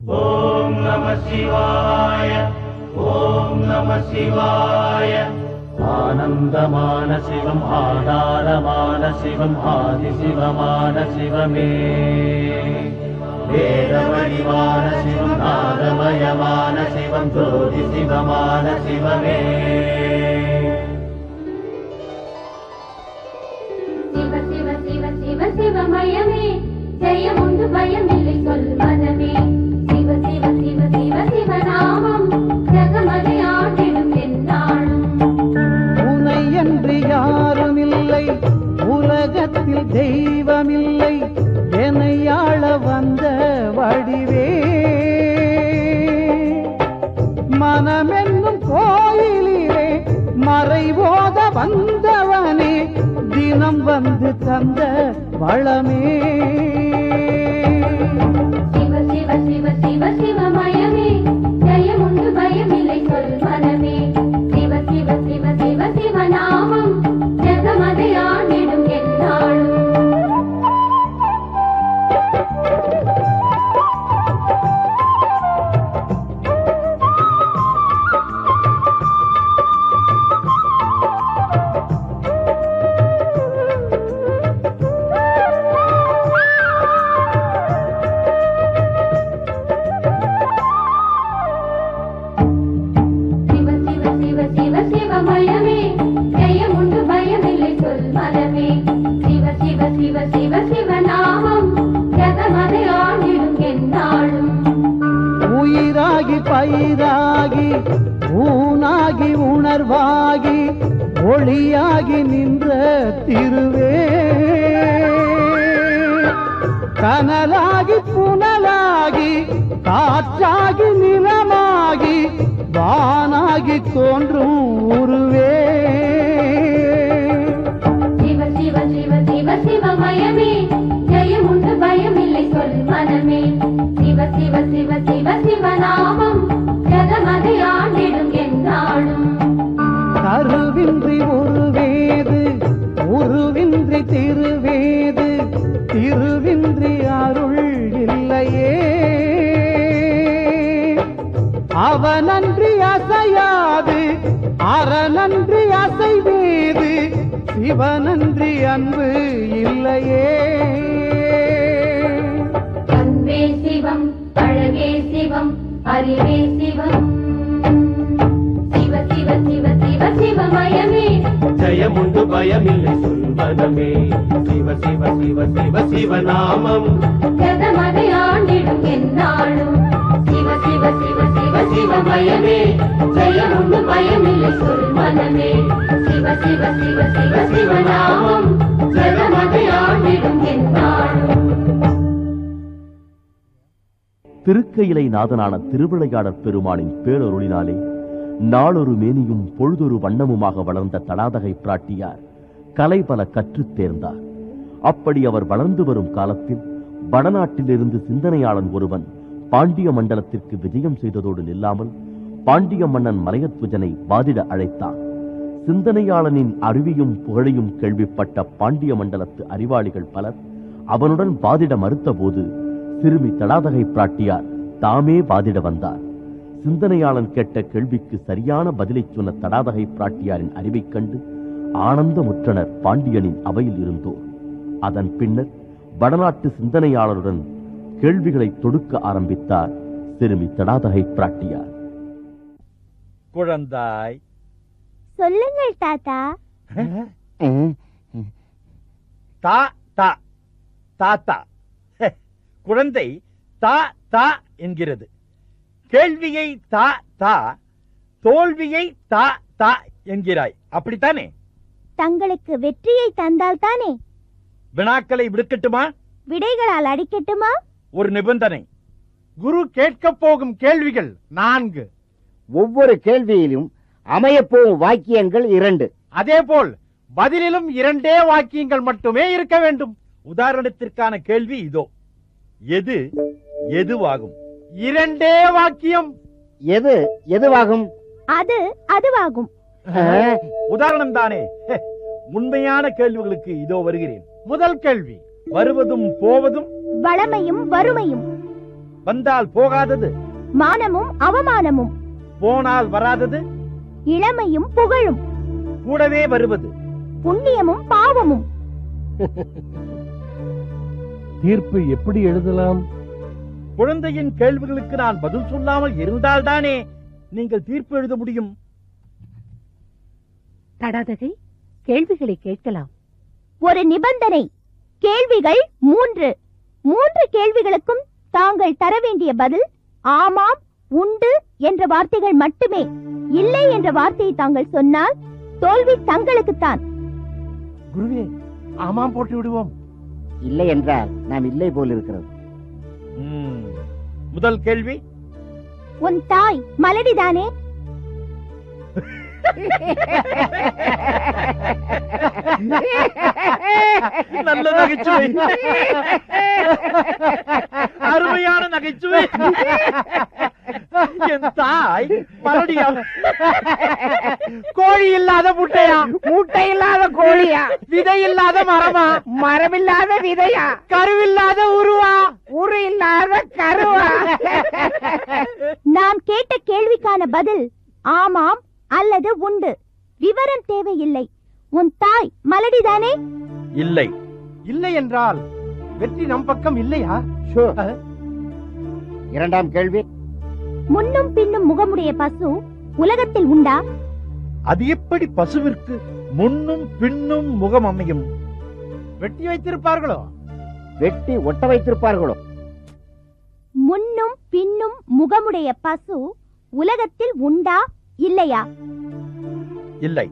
ஓம் நம சிவாய. ஓம் நம சிவாய. ஆனந்தமான சிவம், ஆதாரமான சிவம், ஆதி சிவமான சிவமே. வேத வடிவான சிவம், நாதமயமான சிவம், ஜோதி சிவமான சிவமே. சிவ சிவ சிவ சிவ சிவமயமே, ஜெயம் உண்டு பயம் இல்லை சொல் மனமே. சிவ சிவ சிவ சிவ சிவநாமம், ஜகமதை ஆண்டிடும் எந்நாளும். உனை என்று யாரும் இல்லை, உலகத்தில் தெய்வமில்லை, என்னை ஆள வந்த வடிவே. மனமென்னும் கோயிலிலே மறைபோத வந்தவனே, தினம் வந்து தந்த வளமே. சிவ சிவ சிவ சிவ சிவமயமே, ஜெயம் உண்டு பயம் இல்லை சொல் மனமே. சிவ சிவ சிவ சிவ சிவநாமம், ஜகமதை ஆண்டிடும் எந்நாளும். சிவமயமே, ஜெயம் உண்டு பயமில்லை சொல் மனமே. சிவ சிவ சிவ சிவ சிவநாமம், ஜகமதை ஆண்டிடும் எந்நாளும். உயிராகி பயிராகி ஊனாகி உணர்வாகி ஒளியாகி நின்ற திருவே. கனலாகி புனலாகி காற்றாகி நிலமாகி வானாகி தோன்றும் உருவே. சிவ சிவ சிவ சிவ சிவமயமே, ஜெயம் உண்டு பயமில்லை சொல் மனமே. சிவ சிவ சிவ சிவ சிவநாமம், ஜகமதை ஆண்டிடும் எந்நாளும். கருவின்றி உருவேது, உருவின்றி திருவேது, திருவின்றி அருள் இல்லையே. அவனன்றி அசையாது, அறனன்றி அசைவேது, சிவனன்றி அன்பு இல்லையே. அன்பே சிவம், அழகே சிவம், அறிவே சிவம். சிவ சிவ சிவ சிவ சிவமயமே, ஜெயம் உண்டு பயமில்லை சொல் மனமே. சிவ சிவ சிவ சிவ சிவநாமம், ஜகமதை ஆண்டிடும் எந்நாளும். சிவ சிவ சிவ சிவ சிவமயமே, ஜெயம் உண்டு பயமில்லை சொல் மனமே. சிவ சிவ சிவ சிவ சிவநாமம், ஜகமதை ஆண்டிடும் எந்நாளும். திருக்கையிலை நாதனான திருவிளையாடற் பெருமானின் பேரருளினாலே நாளொரு மேனியும் பொழுதொரு வண்ணமுமாக வளர்ந்த தடாதகை பிராட்டியார் கலை பல கற்றுத் தேர்ந்தார். அப்படி அவர் வளர்ந்து வரும் காலத்தில் வடநாட்டிலிருந்து சிந்தனையாளன் ஒருவன் பாண்டிய மண்டலத்திற்கு விஜயம் செய்ததோடு நில்லாமல் பாண்டிய மன்னன் மலையத்வஜனை வாதிட அழைத்தான். சிந்தனையாளனின் அறிவியும் புகழையும் கேள்விப்பட்ட பாண்டிய மண்டலத்து அறிவாளிகள் பலர் அவனுடன் வாதிட மறுத்தபோது சிறுமி தடாதகை பிராட்டியார் தாமே வாதிட வந்தார். சிந்தனையாளன் கேட்ட கேள்விக்கு சரியான பதிலை சொன்ன தடாதகை பிராட்டியாரின் அறிவைக் கண்டு ஆனந்தமுற்றனர் பாண்டியனின் அவையில் இருந்தோர். அதன் பின்னர் வடநாட்டு சிந்தனையாளருடன் கேள்விகளை தொடுக்க ஆரம்பித்தார் சிறுமி தடாதகை பிராட்டியார். குழந்தாய், சொல்லுங்கள் தாத்தா. தா தா தாத்தா. குழந்தை தா தா என்கிறது. கேள்வியை தா தா, தோல்வியை தா தா என்கிறாய், அப்படித்தானே? தங்களுக்கு வெற்றியை தந்தால் தானே. வினாக்களை விடுக்கட்டுமா? விடைகளால் அடிக்கட்டுமா? ஒரு நிபந்தனை. குரு கேட்கப் போகும் கேள்விகள் 4. ஒவ்வொரு கேள்வியிலும் அமையப்போகும் வாக்கியங்கள் 2. அதேபோல் பதிலிலும் 2 வாக்கியங்கள் மட்டுமே இருக்க வேண்டும். உதாரணத்திற்கான கேள்வி இதோ. எது எதுவாகும்? 2 வாக்கியம். எது எதுவாகும்? அது அதுவாகும். உதாரணம் தானே. உண்மையான கேள்விகளுக்கு இதோ வருகிறேன். முதல் கேள்வி. வருவதும் போவதும் வளமையும் வறுமையும். வந்தால் போகாதது, மானமும் அவமானமும், போனால் வராதது, இளமையும் புகழும், கூடவே வருவது. புண்ணியமும் பாவமும். தீர்ப்பு எப்படி எழுதலாம்? குழந்தையின் கேள்விகளுக்கு நான் பதில் சொல்லாமல் இருந்தால்தானே நீங்கள் தீர்ப்பு எழுத முடியும். தடாதகை, கேள்விகளை கேட்கலாம். ஒரு நிபந்தனை. கேள்விகள் 3. 3 கேள்விகளுக்கும் தாங்கள் தர வேண்டிய பதில் ஆமாம், உண்டு என்ற வார்த்தைகள் மட்டுமே. இல்லை என்ற வார்த்தையை தாங்கள் சொன்னால் தோல்வி தங்களுக்குத்தான். குருவே, ஆமாம் போட்டு விடுவோம். இல்லை என்றால் நாம் இல்லை போல் இருக்கிறது. முதல் கேள்வி, உன் தாய் மலடிதானே? நல்ல நகைச்சுவை, அருமையான நகைச்சுவை. என் தாய் மறுபடியா? கோழி இல்லாத முட்டையா? முட்டை இல்லாத கோழியா? விதை இல்லாத மரமா? மரமில்லாத விதையா? கருவில்லாத உருவா? உரு இல்லாத கருவா? நான் கேட்ட கேள்விக்கான பதில் ஆமாம் அல்லது உண்டு. விவரம் தேவையில்லை. உன் தாய் மலடிதானே? இல்லை. இல்லை என்றால் வெற்றி நம் பக்கம் இல்லையா? இரண்டாம் கேள்வி, முன்னும் பின்னும் முகமுடைய பசு உலகத்தில் உண்டா? அது எப்படி பசுவிற்கு முன்னும் பின்னும் முகம் அமையும்? வெட்டி வைத்திருப்பார்களோ? வெட்டி ஒட்ட வைத்திருப்பார்களோ? முன்னும் பின்னும் முகமுடைய பசு உலகத்தில் உண்டா இல்லையா? இல்லை.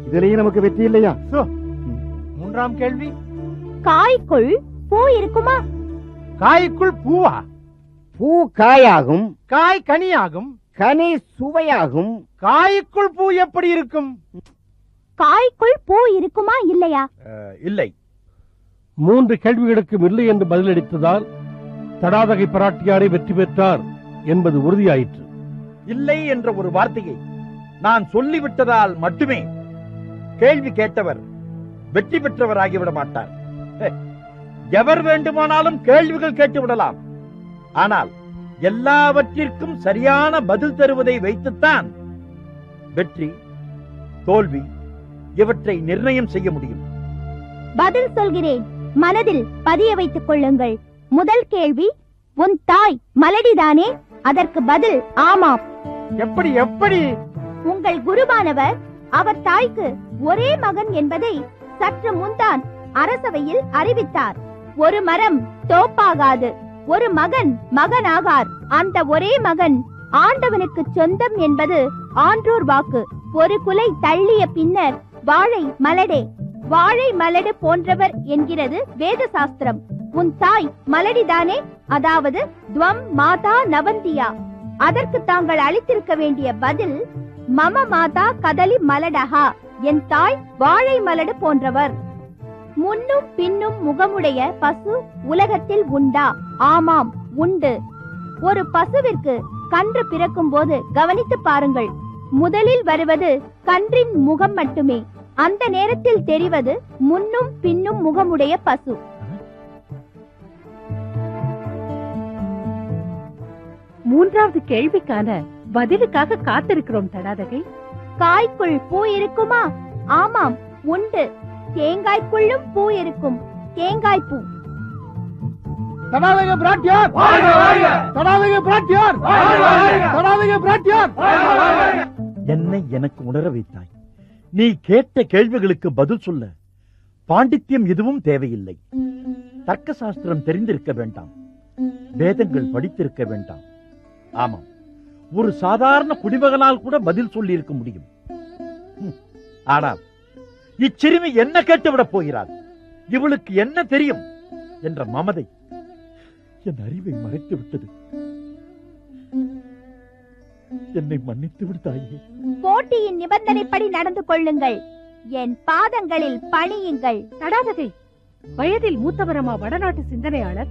இதிலேயே நமக்கு வெற்றி இல்லையா? மூன்றாம் கேள்வி, காய்க்குள் பூ இருக்குமா? காய்க்குள் பூவா? பூ காயாகும், காய் கனியாகும், கனி சுவையாகும். காய்க்குள் பூ எப்படி இருக்கும்? காய்க்குள் பூ இருக்குமா இல்லையா? இல்லை. 3 கேள்விகளுக்கும் இல்லை என்று பதிலளித்ததால் தடாதகை பிராட்டியாரை வெற்றி பெற்றார் என்பது உறுதியாயிற்று. இல்லை என்ற ஒரு வார்த்தையை நான் சொல்லிவிட்டதால் மட்டுமே கேள்வி கேட்டவர் வெற்றி பெற்றவராகிவிட மாட்டார். எவர் வேண்டுமானாலும் கேள்விகள் கேட்டு விடலாம். ஆனால் எல்லாவற்றிற்கும் சரியான பதில் தருவதை வைத்துத்தான் வெற்றி, தோல்வி இவற்றை நிர்ணயம் செய்ய முடியும். பதில் சொல்கிறேன், மனதில் பதிய வைத்துக் கொள்ளுங்கள். முதல் கேள்வி, உன் தாய் மலடிதானே? அதற்கு பதில் ஆமாம். எப்படி எப்படி? உங்கள் குருவானவர் அவர் தாய்க்கு ஒரே மகன் என்பதை சற்று முன்தான் அரசவையில் அறிவித்தார். ஒரு மரம் தோப்பாகாது, ஒரு மகன் மகனாகார். அந்த ஒரே மகன் ஆண்டவனுக்கு சொந்தம் என்பது ஆன்றோர் வாக்கு. ஒரு குலை தள்ளிய பின்னர் வாழை மலடே, வாழை மலடு போன்றவர் என்கிறது வேத சாஸ்திரம். உன் தாய் மலடிதானே? அதாவது துவம் மாதா நவந்தியா. அதற்கு தாங்கள் அளித்திருக்க வேண்டிய பதில் மம மாதா கதலி மலடஹா. என் தாய் வாழை மலடு போன்றவர். முன்னும் பின்னும் முகமுடைய பசு உலகத்தில் உண்டா? ஆமாம், உண்டு. ஒரு பசுவிற்கு கன்று பிறக்கும் போது கவனித்து பாருங்கள். முதலில் வருவது கன்றின் முகம் மட்டுமே. அந்த நேரத்தில் தெரிவது முன்னும் பின்னும் முகமுடைய பசு. மூன்றாவது கேள்விக்கான பதிலுக்காக காத்திருக்கிறோம் தடாதகை. காய்க்குள் பூ இருக்குமா? ஆமாம், உண்டு. தேங்காய்க்குள்ளும் பூ இருக்கும். தேங்காய் பூ. தடாதகை பிராட்டியார்! தடாதகை பிராட்டியார்! தடாதகை பிராட்டியார்! என்னை எனக்கு உணர வைத்தாய். நீ கேட்ட கேள்விகளுக்கு பதில் சொல்ல பாண்டித்யம் எதுவும் தேவையில்லை. தர்க்க சாஸ்திரம் தெரிந்திருக்க வேண்டாம், வேதங்கள் படித்திருக்க வேண்டாம். ஆமாம், ஒரு சாதாரண குடிமகனால் கூட பதில் சொல்லி இருக்க முடியும். ஆனால் இச்சிறுமி என்ன கேட்டுவிடப் போகிறாள், இவளுக்கு என்ன தெரியும் என்ற மமதை என் அறிவை மறைத்து விட்டது. என்னை மன்னித்து விடுத்தாயே. போட்டியின் நிபந்தனைப்படி நடந்து கொள்ளுங்கள். என் பாதங்களில் பணியுங்கள். தடாதகை, வயதில் மூத்தவரமா வடநாட்டு சிந்தனையாளர்?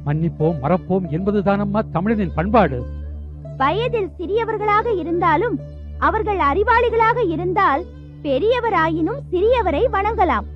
மன்னிப்போம் மறப்போம் என்பதுதானம்மா தமிழனின் பண்பாடு. வயதில் சிறியவர்களாக இருந்தாலும் அவர்கள் அறிவாளிகளாக இருந்தால் பெரியவராயினும் சிறியவரை வணங்கலாம்.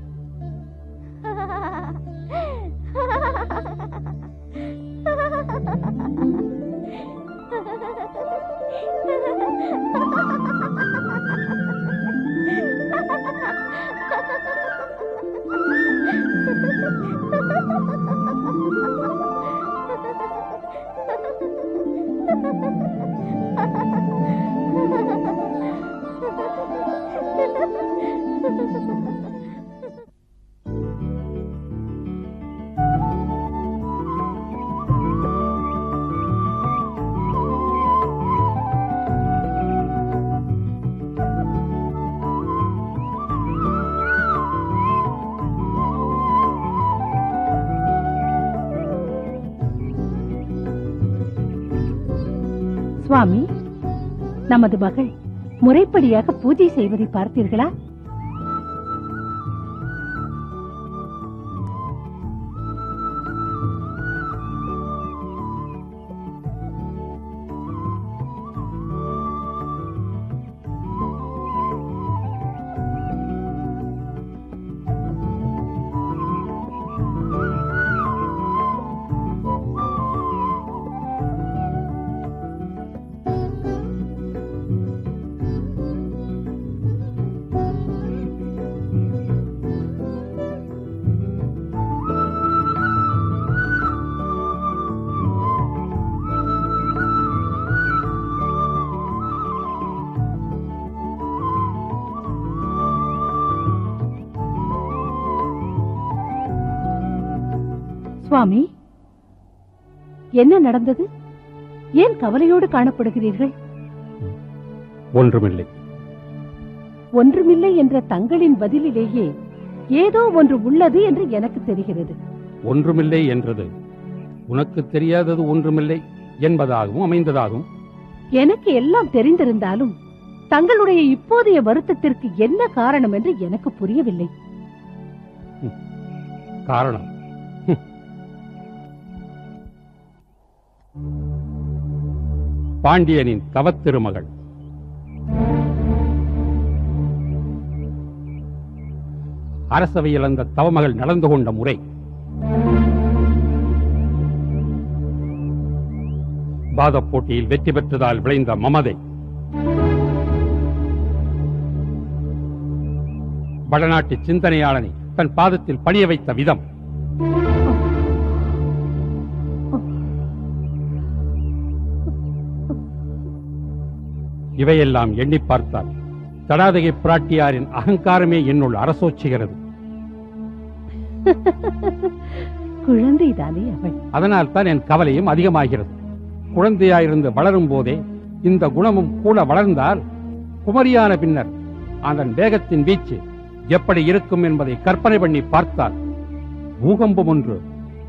சுவாமி, நமது மகள் முறைப்படியாக பூஜை செய்வதை பார்த்தீர்களா? சுவாமி, என்ன நடந்தது? ஏன் கவலையோடு காணப்படுகிறீர்கள்? ஒன்றுமில்லை. ஒன்றுமில்லை என்ற தங்களின் பதிலிலேயே ஏதோ ஒன்று உள்ளது என்று எனக்கு தெரிகிறது. ஒன்றுமில்லை என்றது உனக்கு தெரியாதது ஒன்றுமில்லை என்பதாகவும் அமைந்ததாகவும். எனக்கு எல்லாம் தெரிந்திருந்தாலும் தங்களுடைய இப்போதைய வருத்தத்திற்கு என்ன காரணம் என்று எனக்கு புரியவில்லை. காரணம் பாண்டியனின் தவத்திருமகள். அரசவையில் அந்த தவமகள் நடந்து கொண்ட முறை, வாதப் போட்டியில் வெற்றி பெற்றதால் விளைந்த மமதை, வடநாட்டு சிந்தனையாளனை தன் பாதத்தில் பணிய வைத்த விதம், இவையெல்லாம் எண்ணி பார்த்தால் தடாதகை பிராட்டியாரின் அகங்காரமே என்னுள் அரசோச்சுகிறது. குழந்தைதானே அவள். அதனால் தான் என் கவலையும் அதிகமாகிறது. குழந்தையாயிருந்து வளரும் போதே இந்த குணமும் கூட வளர்ந்தால் குமரியான பின்னர் அதன் வேகத்தின் வீச்சு எப்படி இருக்கும் என்பதை கற்பனை பண்ணி பார்த்தால் பூகம்பம் ஒன்று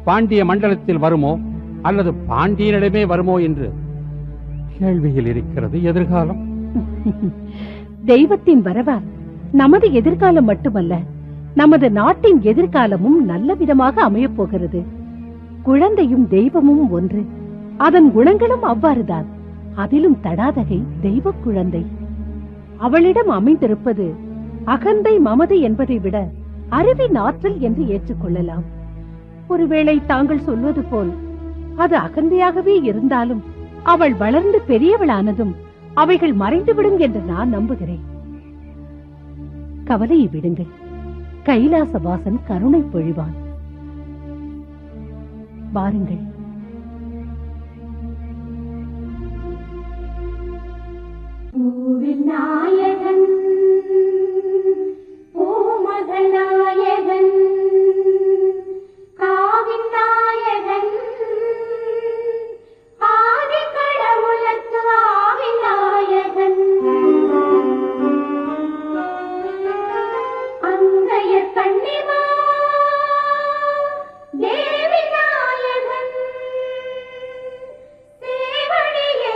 பாண்டிய மண்டலத்தில் வருமோ அல்லது பாண்டியனிடமே வருமோ என்று கேள்வியில் இருக்கிறது எதிர்காலம். தெய்வத்தின் வரவால் நமது எதிர்காலம் மட்டுமல்ல, நமது நாட்டின் எதிர்காலமும் நல்ல விதமாக அமையப் போகிறது. குழந்தையும் தெய்வமும் ஒன்று, அதன் குணங்களும் அவ்வாறுதான். அதிலும் தடாதகை தெய்வ குழந்தை. அவளிடம் அமைந்திருப்பது அகந்தை மமதை என்பதை விட அறிவின் ஆற்றல் என்று ஏற்றுக்கொள்ளலாம். ஒருவேளை தாங்கள் சொல்வது போல் அது அகந்தையாகவே இருந்தாலும் அவள் வளர்ந்து பெரியவளானதும் அவைகள் மறைந்துவிடும் என்று நான் நம்புகிறேன். கவலையை விடுங்கள், கைலாசவாசன் கருணை பொழிவான். வாருங்கள். நாயகன் பூமகள் நாயகன் காவின் நாயகன் ஆதி கடவுளுக்கு ஆவி நாயகன் அங்கைய கண்ணிமா தேவி நாயகன் சேவடியே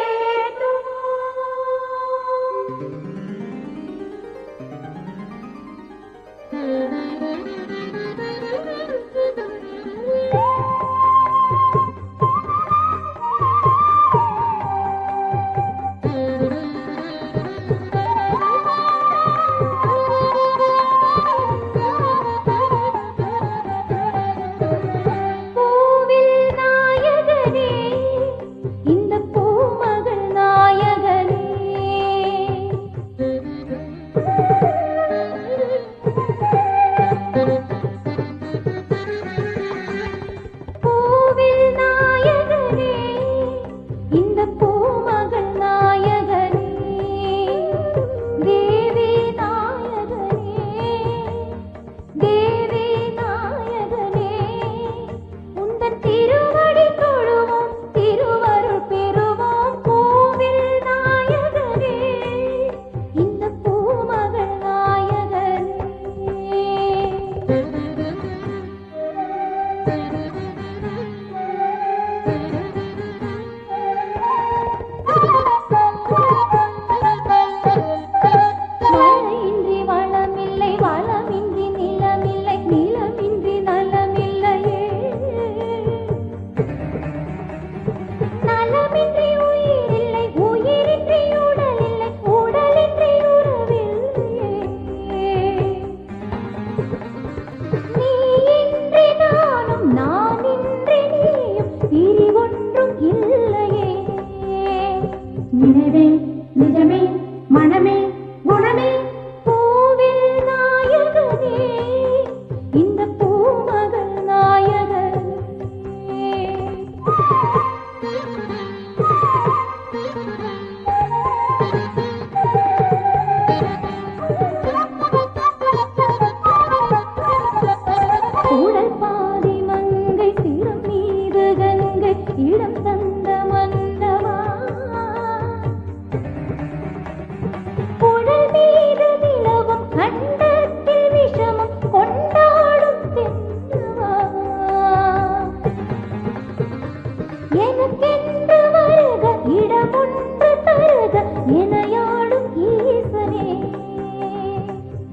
எனக்கென்று வருக இடமொன்று தருக எனையாளும் ஈசனே.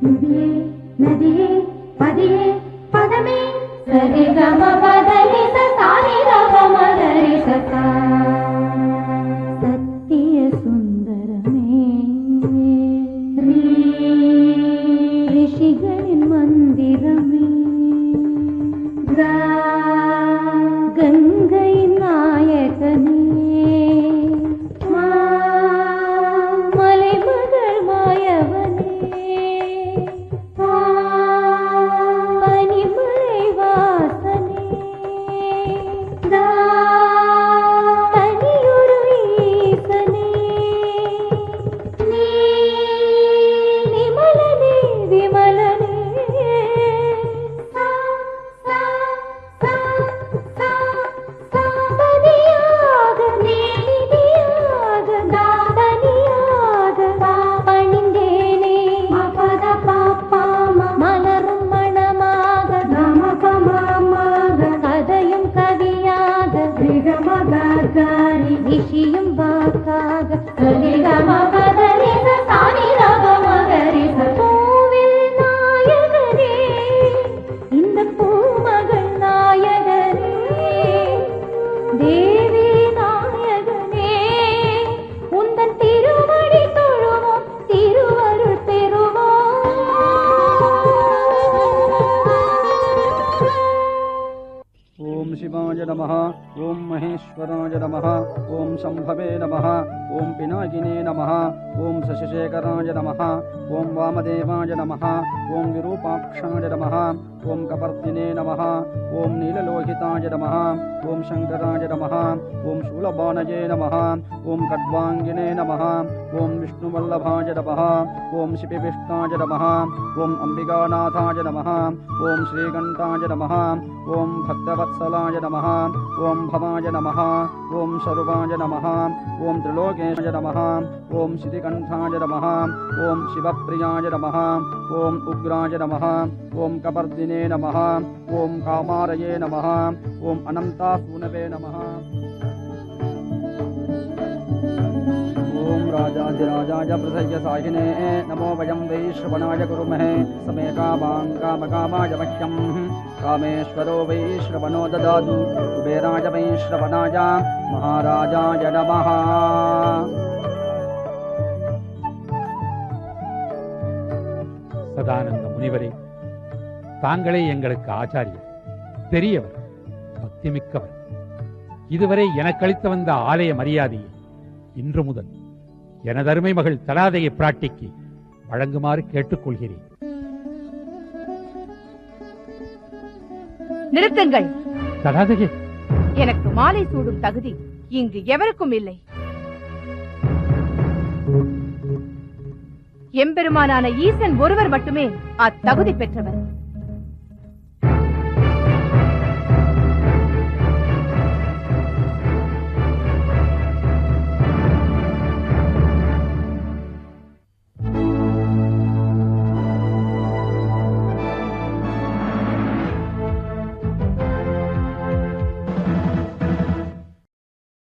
நதியே நதியே பதியே பதமே சரிகம பதனி சாரி ரகம கரி சதா. சத்திய சுந்தரமே ரிஷிகளின் மந்திரமே கங்கையின் நாயகனே மலைமகள் மாயவனே பனிமலை வாசனே தனியொரு ஈசனே நீ நிமலனே விமலனே சாபதியாக நீதியாக தாபனியாக பணிந்தேனே மபத பாப்பாம மலரும் மணமாக நமகமாக கதையும் கவியாக விகமகாரி விஷியும் வாக்காக சரிகமபதனி சாரி ரகமகரி பூவில் நாயகனே இந்த பூமகள் நாயகனே தேவி நாயகனே உந்தன் திருவடி தொழுவோம் திருவருள் பெறுவோம். ஓம் சிவாய நமः ஓம் மகேஸ்வராய நமः ஓம் சம்பவே நமः ஓம் பினாகினே நமः ஓம் சசிசேகராய நமः ஓம் வாமதேவாய நமः ஓம் விரூபாக்ஷாய நமः ஓம் கபர்த்தினே நமः ஓம் நீலலோகிதாய நமः ஓம் சங்கராய நமः ஓம் சூலபானயே நமः ஓம் கட்வாங்கினே நமः ஓம் விஷ்ணுவல்லபாய நமः ஓம் சிபிவிஷ்ணாய நமः ஓம் அம்பிகாநாதாய நமः ஓம் ஸ்ரீகண்டாய நமः ஓம் பக்தவத்சலாய நமः ஓம் பவாய நமः ஓம் சர்வாய நமः ஓம் திரிலோகேஷாய நமः ஓம் சிதிகண்டாய நமः ஓம் சிவப்பிரியாய நமः ஓம் உக்ராய நமः ஓம் கபர்தினே நமः ஓம் காமாரயே நமः ஓம் அனந்தாசூனவே நமः ओम राजाधिराजाय प्रसय्यसाहिने नमो वयं वै श्रवणाय कुर्महे समे कामाय मह्यं कामेश्वरो वै श्रवणो ददातु कुबेराय वै श्रवणाय महाराजाय नमः சதானந்த முனிவரே, தாங்களே எங்களுக்கு ஆச்சாரியர், பெரியவர், பக்திமிக்கவர். இதுவரை எனக்களித்து வந்த ஆலய மரியாதையை இன்று முதல் எனதருமை மகள் தடாதையை பிராட்டிக்கு வழங்குமாறு கேட்டுக்கொள்கிறேன். நிறுத்துங்கள். தடாதையே, எனக்கு மாலை சூடும் தகுதி இங்கு எவருக்கும் இல்லை. எம்பெருமானான ஈசன் ஒருவர் மட்டுமே அத்தகுதி பெற்றவர்.